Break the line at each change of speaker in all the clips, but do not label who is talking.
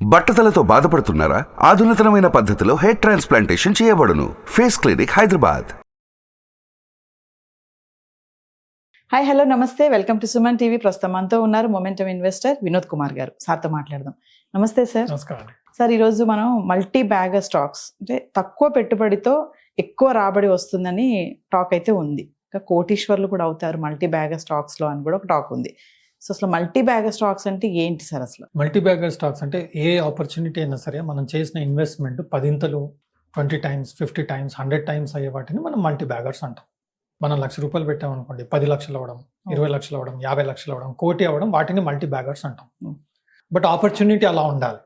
బట్టతలతో బాధపడుతున్నారా? ఆధునితనమైన పద్ధతిలో హెయిర్ ట్రాన్స్ప్లాంటేషన్ చేయబడును. Face clinic, Hyderabad.
Hi, hello, namaste. Welcome to Suman TV. ప్రస్తుతం మనతో ఉన్నారు మొమెంటమ్ ఇన్వెస్టర్ వినోద్ కుమార్ గారు. సార్తో మాట్లాడదాం. నమస్తే సార్.
నమస్కారం
సార్, ఈరోజు మనం మల్టీ బ్యాగర్ స్టాక్స్ అంటే తక్కువ పెట్టుబడితో ఎక్కువ రాబడి వస్తుందని టాక్ అయితే ఉంది. ఇంకా కోటీశ్వర్లు కూడా అవుతారు మల్టీ బ్యాగర్ స్టాక్స్లో అని కూడా ఒక టాక్ ఉంది. సో అసలు మల్టీ బ్యాగర్ స్టాక్స్ అంటే ఏంటి సార్? అసలు
మల్టీ బ్యాగర్ స్టాక్స్ అంటే ఏ ఆపర్చునిటీ అయినా సరే మనం చేసిన ఇన్వెస్ట్మెంట్ 10 20 టైమ్స్ 50 టైమ్స్ 100 టైమ్స్ అయ్యే వాటిని మనం మల్టీ బ్యాగర్స్ అంటాం. మనం ₹1,00,000 పెట్టామనుకోండి, 10 లక్షలు అవ్వడం, 20 లక్షలు అవ్వడం, 50 లక్షలు అవ్వడం, కోటి అవ్వడం, వాటిని మల్టీ బ్యాగర్స్ అంటాం. బట్ ఆపర్చునిటీ అలా ఉండాలి.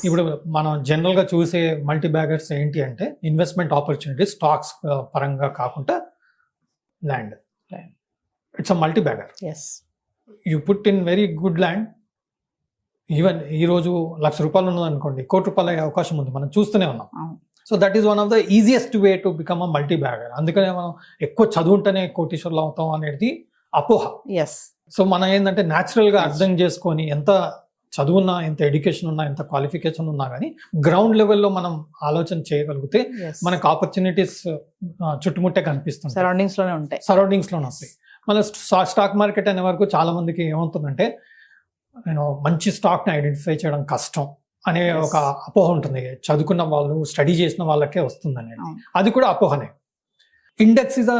ఇప్పుడు మనం జనరల్గా చూసే మల్టీ బ్యాగర్స్ ఏంటి అంటే ఇన్వెస్ట్మెంట్ ఆపర్చునిటీ స్టాక్స్ పరంగా కాకుండా land. It's a multi bagger. You put in very good land. Even ఈరోజు ₹1,00,000 ఉన్నది అనుకోండి, ₹1,00,00,000 అయ్యే అవకాశం ఉంది. మనం చూస్తూనే ఉన్నాం. So that is one of the easiest way to become a multi bagger. అందుకనే మనం ఎక్కువ చదువుంటేనే కోటీశ్వర్లు అవుతాం అనేది అపోహ. సో మనం ఏంటంటే న్యాచురల్గా అర్థం చేసుకొని ఎంత చదువున్నా, ఎంత ఎడ్యుకేషన్ ఉన్నా, ఎంత క్వాలిఫికేషన్ ఉన్నా కానీ గ్రౌండ్ లెవెల్లో మనం ఆలోచన చేయగలిగితే మనకు ఆపర్చునిటీస్ చుట్టుముట్టే కనిపిస్తుంది. సరౌండింగ్స్లోనే వస్తాయి. మన స్టాక్ మార్కెట్ అనే వరకు చాలా మందికి ఏమవుతుందంటే నేను మంచి స్టాక్ని ఐడెంటిఫై చేయడం కష్టం అనే ఒక అపోహ ఉంటుంది. చదువుకున్న వాళ్ళు, స్టడీ చేసిన వాళ్ళకే వస్తుంది అనేది. అది కూడా అపోహనే. Index is a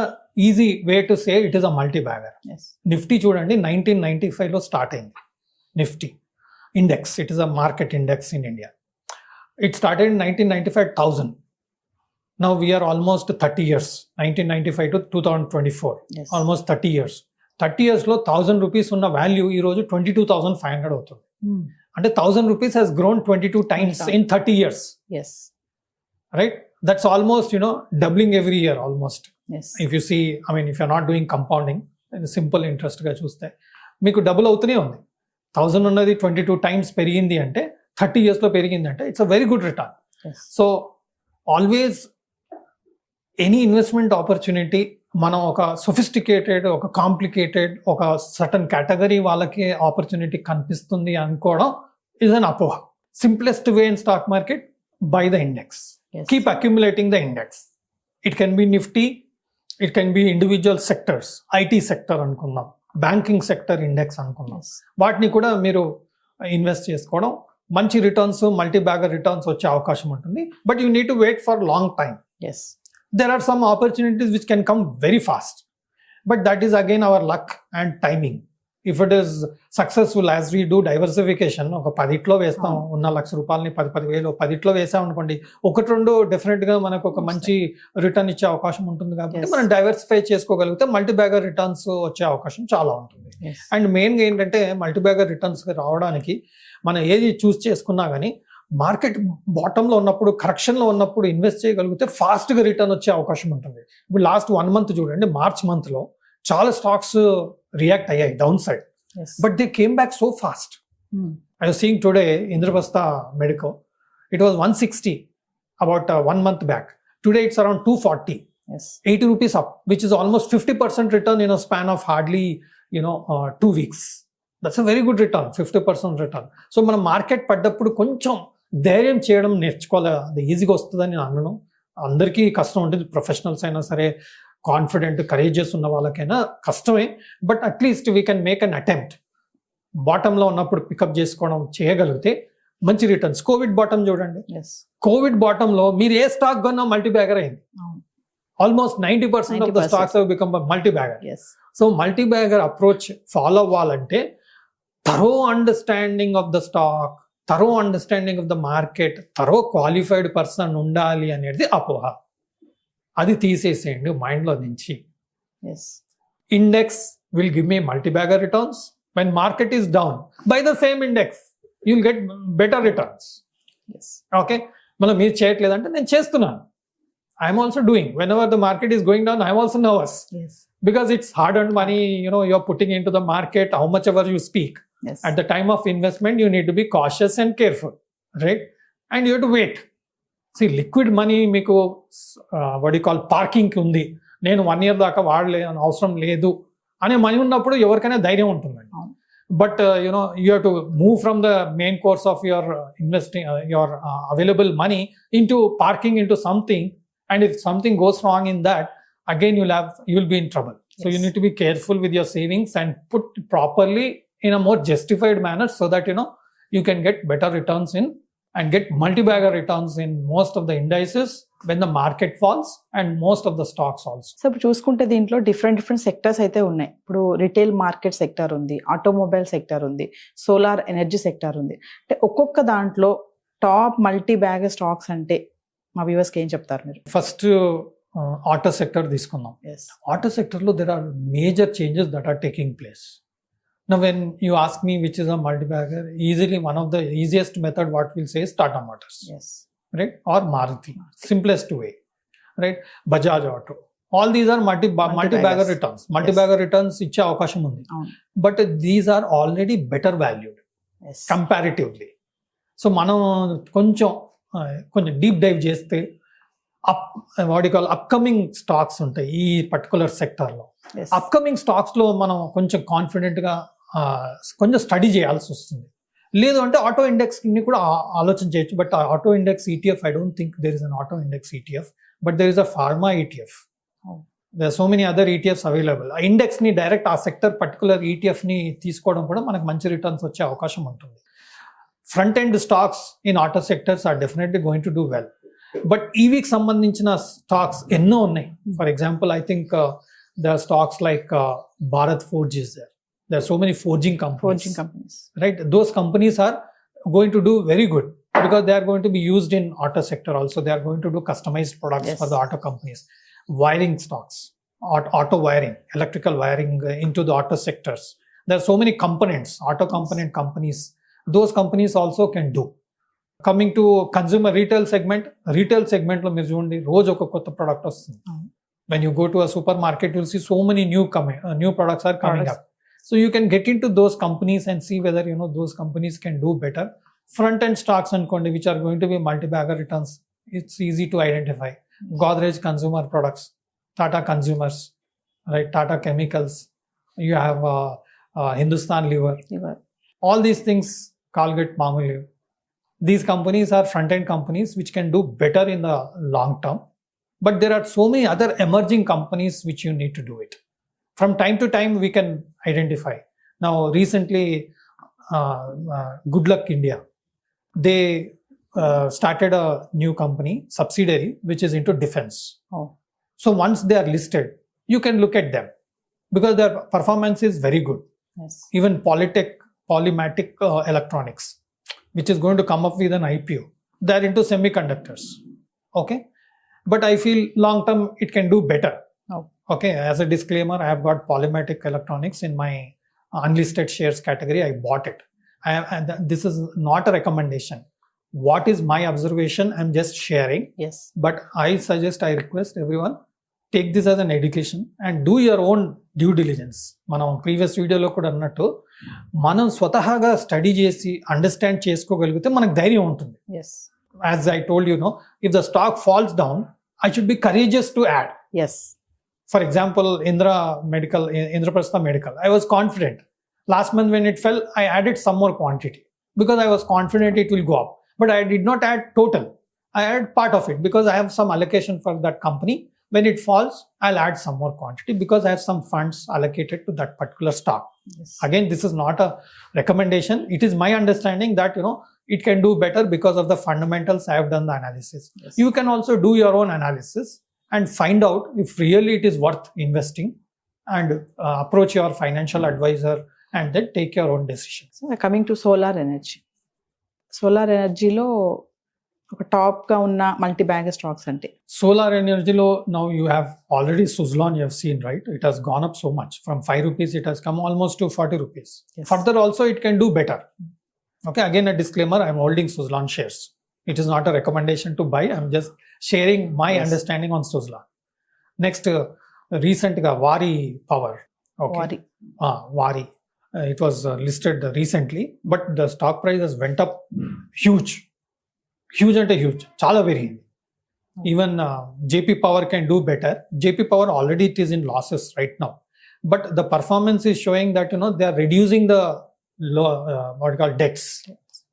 easy way to say it is a multi bagger. Nifty చూడండి, 1995లో స్టార్ట్ అయింది. Nifty index, it is a market index in India. It started in 1995,000. Now we are almost 30 years, 1995 to 2024, almost 30 years. 30 years లో ₹1,000 ఉన్న value ఈ రోజు 22,500 అవుతుంది. అంటే ₹1,000 has grown 22 times in 30 years. Right? That's almost, doubling every year almost. If you see, if you're not doing compounding, simple interest గా చూస్తే మీకు double అవుతూనే ఉంది. 1,000 ఉన్నది 22 times పెరిగింది అంటే 30 years లో పెరిగింది అంటే it's a very good return. So always any investment opportunity మనం ఒక సొఫిస్టికేటెడ్, ఒక కాంప్లికేటెడ్, ఒక సర్టన్ కేటగిరీ వాళ్ళకి ఆపర్చునిటీ కనిపిస్తుంది అనుకోవడం ఇస్ అన్ అపోహ. Simplest way in stock market, by the index, keep accumulating the index. It can be Nifty, it can be individual sectors, IT sector అనుకుందాం, banking sector index అనుకుందాం. వాటిని కూడా మీరు invest చేసుకోవడం, మంచి రిటర్న్స్, మల్టీ బ్యాగర్ రిటర్న్స్ వచ్చే అవకాశం ఉంటుంది. But you need to wait for long time. There are some opportunities which can come very fast, but that is again our luck and timing. If it is successful as we do diversification, ఒక 10లో వేస్తాం, ఉన్న ₹1,00,000 10,000 10లో వేసాం అనుకోండి, 1-2 definite గా మనకు ఒక మంచి return ఇచ్చే అవకాశం ఉంటుంది. కాబట్టి మనం డైవర్సిఫై చేసుకోగలిగితే మల్టీ బ్యాగర్ రిటర్న్స్ వచ్చే అవకాశం చాలా ఉంటుంది. అండ్ మెయిన్గా ఏంటంటే మల్టీ బ్యాగర్ రిటర్న్స్ రావడానికి మనం ఏది చూస్ చేసుకున్నా కానీ మార్కెట్ బాటంలో ఉన్నప్పుడు, కరెక్షన్లో ఉన్నప్పుడు ఇన్వెస్ట్ చేయగలిగితే ఫాస్ట్గా రిటర్న్ వచ్చే అవకాశం ఉంటుంది. ఇప్పుడు లాస్ట్ 1 month చూడండి, మార్చ్ మంత్లో చాలా స్టాక్స్ రియాక్ట్ అయ్యాయి down side, but they came back so fast. I was seeing today Indraprastha medico, it was 160 about 1 month back. Today it's around 240, ₹80 up, which is almost 50% return in a span of hardly 2 weeks. That's a very good return, 50% return. So మనం market పడ్డప్పుడు కొంచెం ధైర్యం చేయడం నేర్చుకోవాలి. అది ఈజీగా వస్తుందని నేను అనను. అందరికీ కష్టం ఉంటుంది, ప్రొఫెషనల్స్ అయినా సరే, కాన్ఫిడెంట్ కరేజియస్ ఉన్న వాళ్ళకైనా కష్టమే. But at least we can make an attempt. బాటంలో ఉన్నప్పుడు పికప్ చేసుకోవడం చేయగలిగితే మంచి రిటర్న్స్. కోవిడ్ బాటం చూడండి, కోవిడ్ బాటంలో మీరు ఏ స్టాక్ కొన్నా మల్టీ బ్యాగర్ అయింది. Almost 90% of the stocks have become multi bagger. So multi bagger approach follow అవ్వాలంటే thorough understanding of the stock, thorough understanding of the market, thorough qualified person ఉండాలి అనేది అపోహ. అది తీసేసేయండి మైండ్లో నుంచి. Index will give me multi bagger returns. When market is down, by the same index you will get better returns. Okay, మనం మీరు చేయట్లేదంటే నేను చేస్తున్నాను. I'm also doing. When ever the market is going down, I'm also nervous because it's hard earned money, you're putting into the market, how much ever you speak. At the time of investment, you need to be cautious and careful, right? And you have to wait. See, liquid money meeku what you call parking ki undi, nenu 1 year daaka vaadale avasram ledu ane money unnappudu evarkaina dhairయం untundi. but you have to move from the main course of your investing your available money into parking into something, and if something goes wrong in that, again you will be in trouble. So you
Yes.
need to be careful with your savings and put properly in a more justified manner, so that you can get better returns in and get multi-bagger returns in most of the indices when the market falls, and most of the stocks also.
So ఇప్పుడు చూసుకుంటే దీంట్లో different sectors అయితే ఉన్నాయి. ఇప్పుడు retail market sector ఉంది, automobile sector ఉంది, solar energy sector ఉంది. అంటే ఒక్కొక్క దాంట్లో టాప్ మల్టీ బ్యాగ్ స్టాక్స్ అంటే మా వ్యూవర్స్కి ఏం చెప్తారు మీరు?
ఫస్ట్ ఆటో సెక్టర్ తీసుకుందాం.
Yes,
Auto sector lo there are major changes that are taking place. Now when you ask me which is a multi-bagger, easily one of the easiest method what we'll say is Tata Motors,
yes,
right, or Maruti, simplest way, right, Bajaj Auto. All these are multi-bagger returns. Multi-bagger returns ichche avakasham undi,
అవును,
but these are already better valued
yes,
comparatively. So మనం కొంచెం deep dive చేస్తే upcoming stocks ఉంటాయి ఈ particular సెక్టర్లో.
Yes,
upcoming స్టాక్స్లో మనం కొంచెం కాన్ఫిడెంట్గా కొంచెం స్టడీ చేయాల్సి వస్తుంది. లేదు అంటే ఆటో ఇండెక్స్ని కూడా ఆలోచన చేయొచ్చు, but auto index ETF, I don't think there is an auto index ETF, but there is a pharma ETF.
Oh.
There are so many other ETFs available. ఆ ఇండెక్స్ని డైరెక్ట్ ఆ సెక్టర్ పర్టికులర్ ఈటీఎఫ్ని తీసుకోవడం కూడా మనకు మంచి రిటర్న్స్ వచ్చే అవకాశం ఉంటుంది. Front end stocks in auto sectors are definitely going to do well, but ఈవీకి సంబంధించిన స్టాక్స్ ఎన్నో ఉన్నాయి. For example, I think the stocks like Bharat Forge is there. There are so many forging
forging companies.
right? Those companies are going to do very good because they are going to be used in auto sector also. They are going to do customized products
Yes.
for the auto companies. Wiring stocks, auto wiring, electrical wiring into the auto sectors. There are so many components, auto component companies. Those companies also can do. Coming to consumer retail segment lo meer chudandi roju oka kotta product vastundi. When you go to a supermarket, you'll see so many new products are coming
Products.
up. So you can get into those companies and see whether those companies can do better. Front end stocks ankondi which are going to be multi-bagger returns, it's easy to identify. Godrej Consumer Products, Tata Consumers, right? Tata Chemicals, you have Hindustan Lever. All these things, Colgate, Palmolive. These companies are front end companies which can do better in the long term. But there are so many other emerging companies which you need to do it. From time to time, we can identify. Now, recently, Good Luck India, they started a new company, subsidiary, which is into defense.
Oh.
So once they are listed, you can look at them because their performance is very good.
Yes.
Even Polymatic Electronics, which is going to come up with an IPO, they're into semiconductors. Okay. But I feel long term, it can do better.
Oh.
Okay, as a disclaimer, I have got Polymatic Electronics in my unlisted shares category. I bought it. This is not a recommendation. What is my observation? I'm just sharing.
Yes.
But I request everyone, take this as an education and do your own due diligence. మనం previous వీడియోలో కూడా అన్నట్టు మనం స్వతహాగా study చేసి understand చేసుకోగలిగితే మనకు ధైర్యం ఉంటుంది.
Yes.
As I told you, if the stock falls down, I should be courageous to add.
Yes.
For example, Indraprastha Medical, I was confident. Last month when it fell, I added some more quantity because I was confident it will go up. But I did not add total. I added part of it because I have some allocation for that company. When it falls, I'll add some more quantity because I have some funds allocated to that particular stock.
Yes.
Again, this is not a recommendation. It is my understanding that, it can do better because of the fundamentals. I have done the analysis.
Yes.
You can also do your own analysis and find out if really it is worth investing, and approach your financial advisor and then take your own decision.
So coming to solar ఎనర్జీలో ఒక top గా ఉన్న multi bag stocks అంటే
Solar energy low, now you have already Suzlon, you have seen, right? It has gone up so much. From 5 rupees, it has come almost to 40 rupees.
Yes.
Further also, it can do better. Okay, again a disclaimer, I'm holding Suzlon shares. It is not a recommendation to buy. I'm just sharing my
Yes.
understanding on Suzlon. Next, recent Wari Power. Okay. Wari. It was listed recently, but the stock price has went up huge and huge. Chala very. Even JP Power can do better. JP Power already it is in losses right now, but the performance is showing that they are reducing the what you call debts.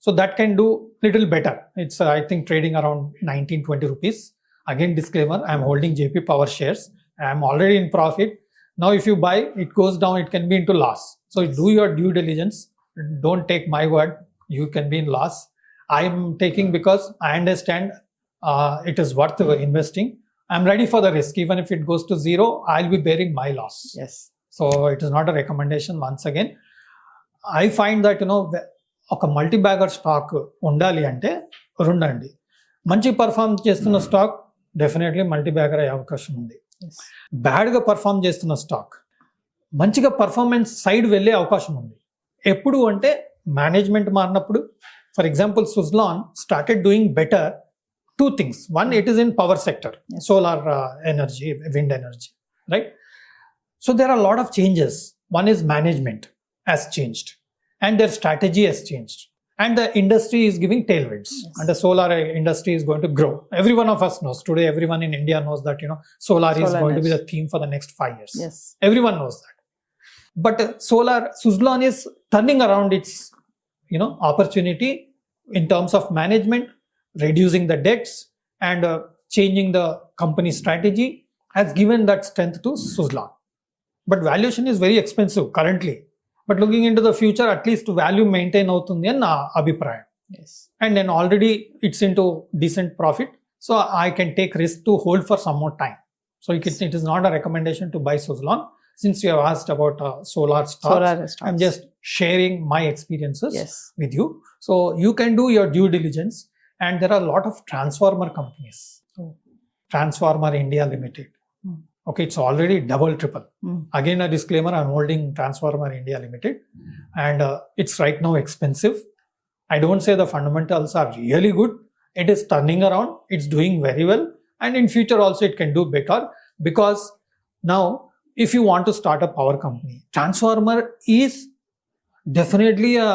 So that can do little better. It's I think trading around 19-20 rupees. Again, disclaimer, I'm holding JP Power shares. I'm already in profit. Now if you buy, it goes down, it can be into loss. So do your due diligence. Don't take my word, you can be in loss. I'm taking because I understand it is worth investing. I'm ready for the risk. Even if it goes to zero, I'll be bearing my loss.
Yes.
So it is not a recommendation. Once again, I find that ఒక multi bagger stock ఉండాలి అంటే రెండండి. మంచి perform చేస్తున్న stock definitely multi bagger అయ్యే అవకాశం ఉంది. బ్యాడ్గా perform చేస్తున్న స్టాక్ మంచిగా పర్ఫార్మెన్స్ సైడ్ వెళ్ళే అవకాశం ఉంది. ఎప్పుడు అంటే మేనేజ్మెంట్ మారినప్పుడు. For example Suzlon started doing better. Two things. One, it is in power sector, solar energy, wind energy, right? So there are a lot of changes. One is management has changed and their strategy has changed. And the industry is giving tailwinds. And the solar industry is going to grow. Every one of us knows. Today, everyone in India knows that, solar is going to be the theme for the next 5 years.
Yes.
Everyone knows that. But Suzlon is turning around its, opportunity in terms of management, reducing the debts and changing the company strategy has given that strength to Suzlon. But valuation is very expensive currently. But looking into the future, at least value maintain avutundi ani na abhiprayam.
Yes.
And then already it's into decent profit. So I can take risk to hold for some more time. So it is not a recommendation to buy Suzlon. Since you have asked about solar stocks, I'm just sharing my experiences with you. So you can do your due diligence. And there are a lot of transformer companies. Transformer India Limited. Okay, it's already double, triple. Again, a disclaimer, I'm holding Transformer India Limited. And it's right now expensive. I don't say the fundamentals are really good. It is turning around. It's doing very well. And in future also it can do better. Because now, if you want to start a power company, transformer is definitely a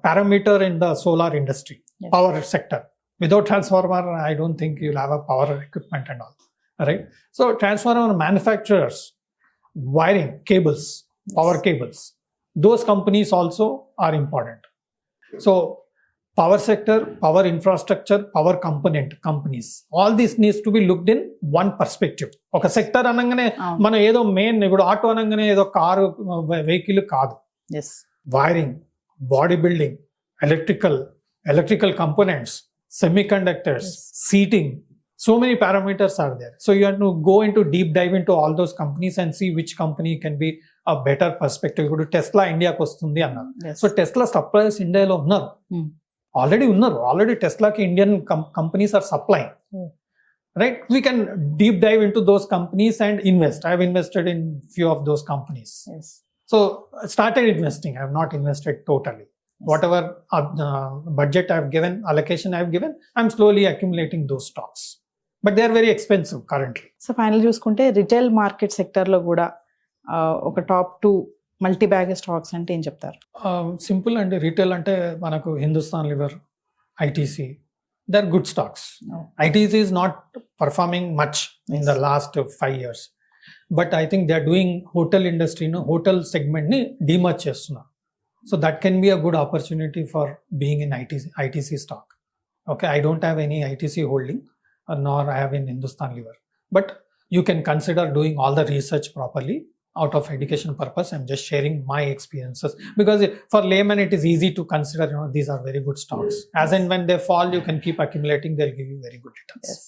parameter in the solar industry. Yes. Power sector. Without transformer, I don't think you'll have a power equipment and all. Right? So transformer manufacturers, wiring, cables, power cables, those companies also are important. So power sector, power infrastructure, power component companies, all this needs to be looked in one perspective. ఒక sector అనగానే మనం ఏదో main ఇప్పుడు auto అనగానే ఏదో car vehicle కాదు. Wiring, body building, electrical components, semiconductors, seating, so many parameters are there. So you have to go into deep dive into all those companies and see which company can be a better perspective. ఇప్పుడు Tesla ఇండియాకి వస్తుంది అన్నారు. So Tesla suppliers ఇండియాలో ఉన్నారు, already టెస్లాకి Indian companies are supplying. Right? We can deep dive into those companies and invest. I have invested in few of those companies. Yes. So I started investing. I have not invested totally. Whatever budget I've given, allocation I've given, I'm slowly accumulating those stocks. But they are very expensive currently.
So finally చూసుకుంటే retail market sector లో కూడా ఒక top 2 multi bag stocks అంటే ఏం చెప్తారు?
Simple అండి. Retail అంటే మనకు Hindustan liver, ITC, they are good stocks. No. ITC is not performing much in the last 5 years. But I think they are doing hotel industry, hotel segment ni demerge chestunnaru. So that can be a good opportunity for being in ITC stock. Okay, I don't have any ITC holding, nor I have in Hindustan Liver. But you can consider doing all the research properly. Out of education purpose, I'm just sharing my experiences. Because for layman, it is easy to consider, these are very good stocks. As and when they fall, you can keep accumulating. They'll give you very good returns.
Yes.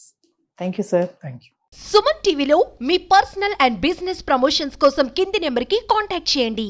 Thank you, sir.
Thank you.
Suman టీవీలో మీ personal and business promotions కోసం కింది నెంబర్కి contact చేయండి.